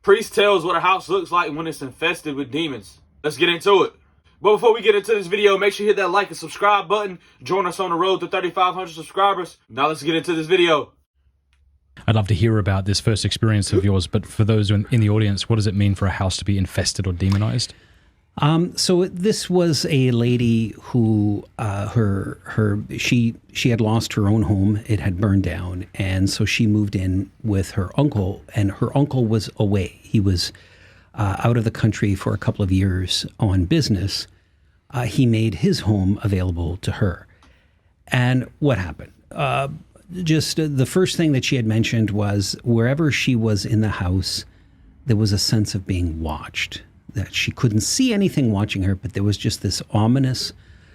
Priest tells what a house looks like when it's infested with demons. Let's get into it. But before we get into this video, make sure you hit that like and subscribe button. Join us on the road to 3,500 subscribers. Now let's get into this video. I'd love to hear about this first experience of yours, but for those in the audience, what does it mean for a house to be infested or demonized? So this was a lady who she had lost her own home. It had burned down, and so she moved in with her uncle, and her uncle was away. He was out of the country for a couple of years on business. He made his home available to her. And what happened? Just the first thing that she had mentioned was wherever she was in the house, there was a sense of being watched, that she couldn't see anything watching her, but there was just this ominous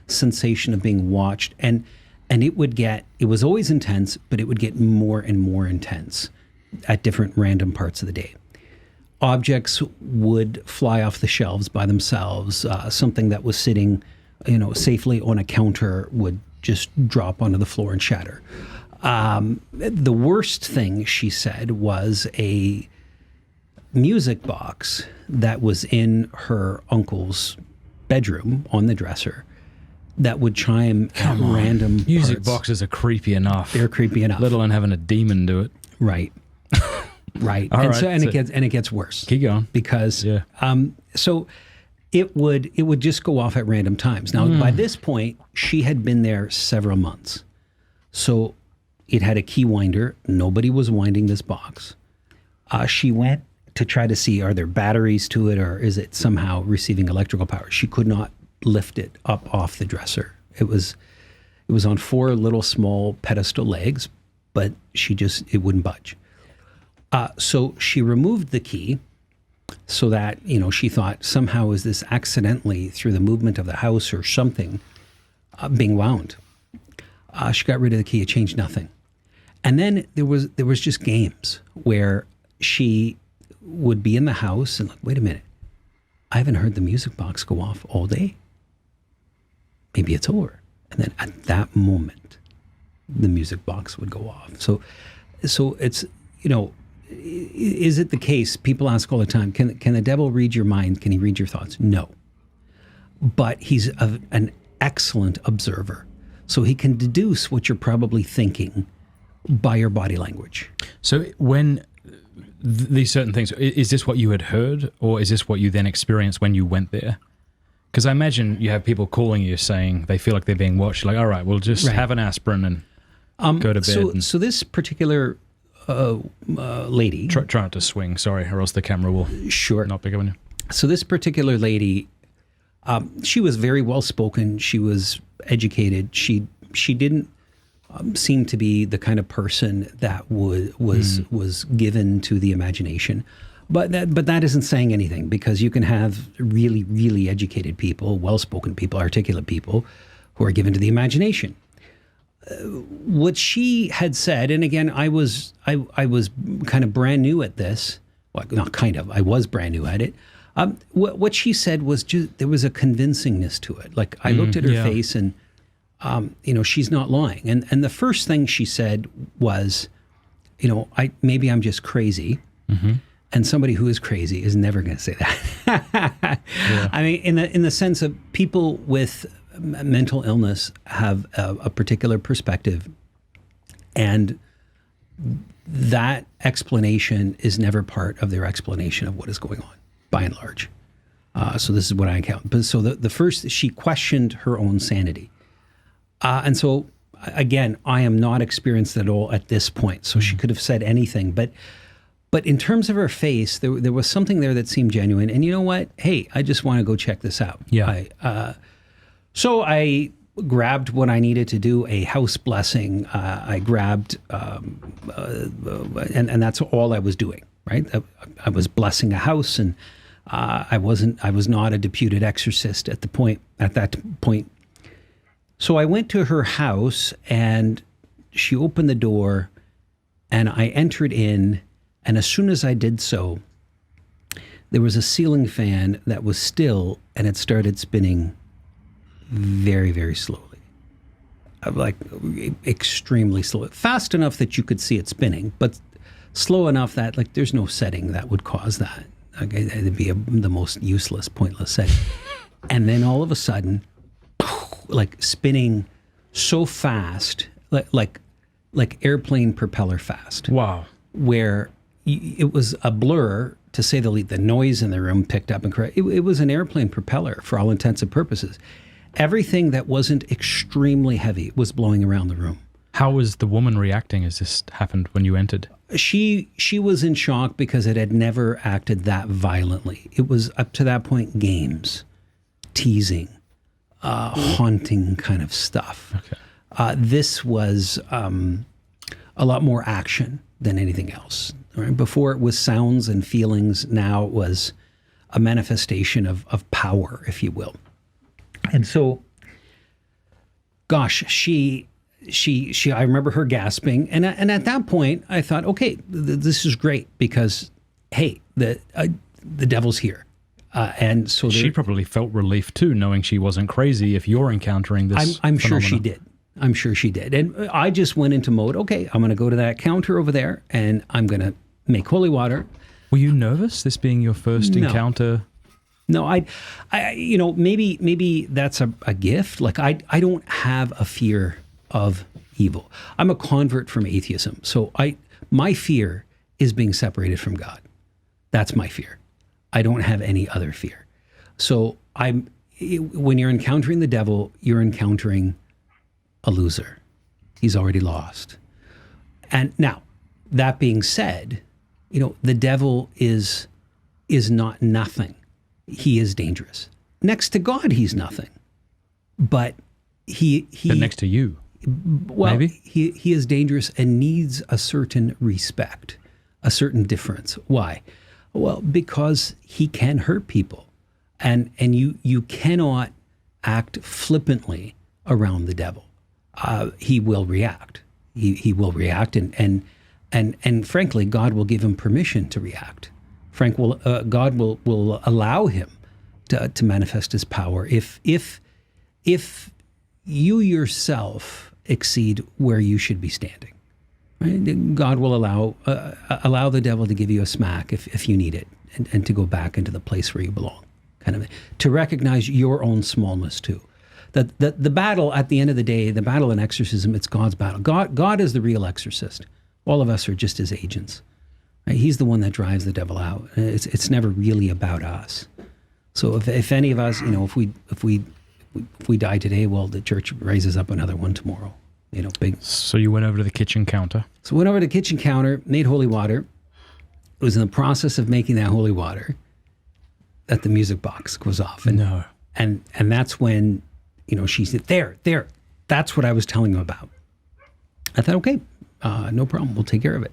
sensation of being watched. And it was always intense, but it would get more and more intense at different random parts of the day. Objects would fly off the shelves by themselves. Something that was sitting, safely on a counter would just drop onto the floor and shatter. The worst thing, she said, was a music box that was in her uncle's bedroom on the dresser that would chime at random Music parts. boxes are creepy enough. They're creepy enough. Let alone having a demon do it. Right. Right. It gets worse. Keep going. Because so it would just go off at random times. Now, by this point, she had been there several months. So it had a key winder. Nobody was winding this box. She went to try to see, are there batteries to it, or is it somehow receiving electrical power? She could not lift it up off the dresser. It was on four little small pedestal legs, but it wouldn't budge. So she removed the key so that, she thought somehow is this accidentally through the movement of the house or something being wound. She got rid of the key. It changed nothing. And then there was just games where she would be in the house and like, wait a minute, I haven't heard the music box go off all day. Maybe it's over. And then at that moment, the music box would go off. So it's, is it the case? People ask all the time, can the devil read your mind? Can he read your thoughts? No. But he's an excellent observer. So he can deduce what you're probably thinking by your body language. So when these certain things, is this what you had heard, or is this what you then experienced when you went there? Because I imagine you have people calling you saying they feel like they're being watched. Like, all right, we'll just have an aspirin and go to bed. So this particular lady... Try not to swing, sorry, or else the camera will not pick up on you. So this particular lady, she was very well-spoken. She was educated. She didn't seem to be the kind of person that was given to the imagination. But that isn't saying anything, because you can have really, really educated people, well-spoken people, articulate people who are given to the imagination. What she had said, and again, I was kind of brand new at this. Well, not kind of. I was brand new at it. What she said was just, there was a convincingness to it. Like I looked at her face, and she's not lying. And the first thing she said was, maybe I'm just crazy. Mm-hmm. And somebody who is crazy is never going to say that. I mean, in the sense of people with mental illness have a particular perspective, and that explanation is never part of their explanation of what is going on, by and large. So this is what I count. But so the first, she questioned her own sanity. And so, again, I am not experienced at all at this point. So she could have said anything. But in terms of her face, there was something there that seemed genuine. And you know what? Hey, I just want to go check this out. Yeah. So I grabbed what I needed to do, a house blessing. I grabbed, and that's all I was doing, right? I was blessing a house, and I was not a deputed exorcist at that point. So I went to her house, and she opened the door, and I entered in, and as soon as I did so, there was a ceiling fan that was still, and it started spinning very, very slowly. Like extremely slow. Fast enough that you could see it spinning, but slow enough that like there's no setting that would cause that. Like, it'd be the most useless, pointless setting. And then all of a sudden, like spinning so fast, like airplane propeller fast. Wow. Where it was a blur, to say the least. The noise in the room picked up and correct. It was an airplane propeller for all intents and purposes. Everything that wasn't extremely heavy was blowing around the room. How was the woman reacting as this happened when you entered? She was in shock because it had never acted that violently. It was up to that point games, teasing, haunting kind of stuff. Okay. This was a lot more action than anything else. Right? Before it was sounds and feelings. Now it was a manifestation of power, if you will. And so, gosh, she I remember her gasping, and at that point I thought, okay, this is great because, hey, the devil's here, and so she probably felt relief too, knowing she wasn't crazy. If you're encountering this, I'm sure she did. I'm sure she did, and I just went into mode. Okay, I'm going to go to that counter over there, and I'm going to make holy water. Were you nervous? This being your first encounter? No, I maybe that's a gift. Like I don't have a fear of evil. I'm a convert from atheism. So my fear is being separated from God. That's my fear. I don't have any other fear. So when you're encountering the devil, you're encountering a loser. He's already lost. And now, that being said, the devil is not nothing. He is dangerous. Next to God, he's nothing. But but next to you. Well, maybe? he is dangerous and needs a certain respect, a certain difference. Why? Well, because he can hurt people, and you cannot act flippantly around the devil. He will react. He will react, and frankly, God will give him permission to react. God will allow him to manifest his power if you yourself exceed where you should be standing. Right? God will allow the devil to give you a smack if you need it, and to go back into the place where you belong, kind of to recognize your own smallness too. That the battle at the end of the day, the battle in exorcism, it's God's battle. God is the real exorcist. All of us are just his agents. Right? He's the one that drives the devil out. It's never really about us. So if any of us, if we die today, well, the church raises up another one tomorrow. Big. So you went over to the kitchen counter. So went over to the kitchen counter, made holy water. It was in the process of making that holy water that the music box goes off. And that's when, she said, there, that's what I was telling you about. I thought, okay, no problem. We'll take care of it.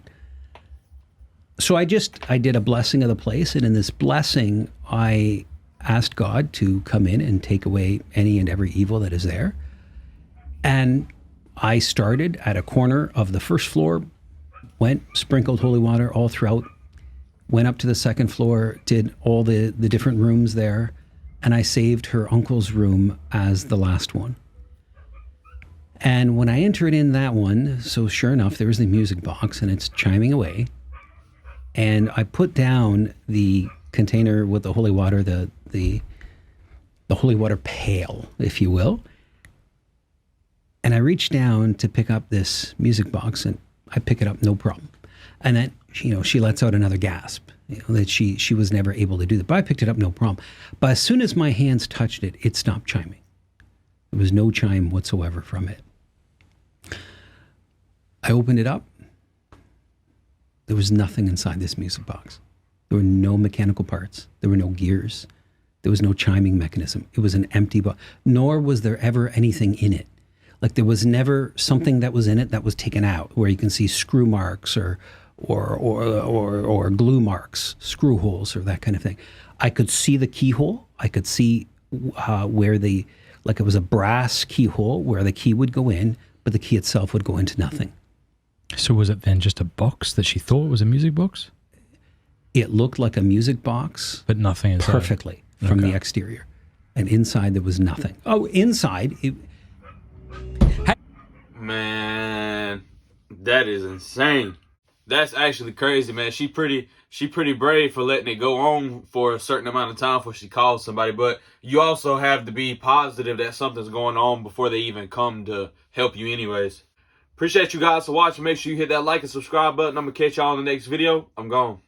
So I did a blessing of the place. And in this blessing, I asked God to come in and take away any and every evil that is there. And I started at a corner of the first floor, sprinkled holy water all throughout, went up to the second floor, did all the different rooms there, and I saved her uncle's room as the last one. And when I entered in that one, so sure enough, there was the music box and it's chiming away. And I put down the container with the holy water, the holy water pail, if you will. And I reached down to pick up this music box, and I pick it up, no problem. And then, she lets out another gasp, that she was never able to do that. But I picked it up, no problem. But as soon as my hands touched it, it stopped chiming. There was no chime whatsoever from it. I opened it up. There was nothing inside this music box. There were no mechanical parts. There were no gears. There was no chiming mechanism. It was an empty box, nor was there ever anything in it. Like there was never something that was in it that was taken out, where you can see screw marks or glue marks, screw holes, or that kind of thing. I could see the keyhole. I could see where it was a brass keyhole where the key would go in, but the key itself would go into nothing. So was it then just a box that she thought was a music box? It looked like a music box, but nothing inside. Perfectly from the exterior, and inside there was nothing. Oh, inside it. Man, that is insane. That's actually crazy, man. She pretty brave for letting it go on for a certain amount of time before she calls somebody. But you also have to be positive that something's going on before they even come to help you anyways. Appreciate you guys for watching. Make sure you hit that like and subscribe button. I'm going to catch y'all in the next video. I'm gone.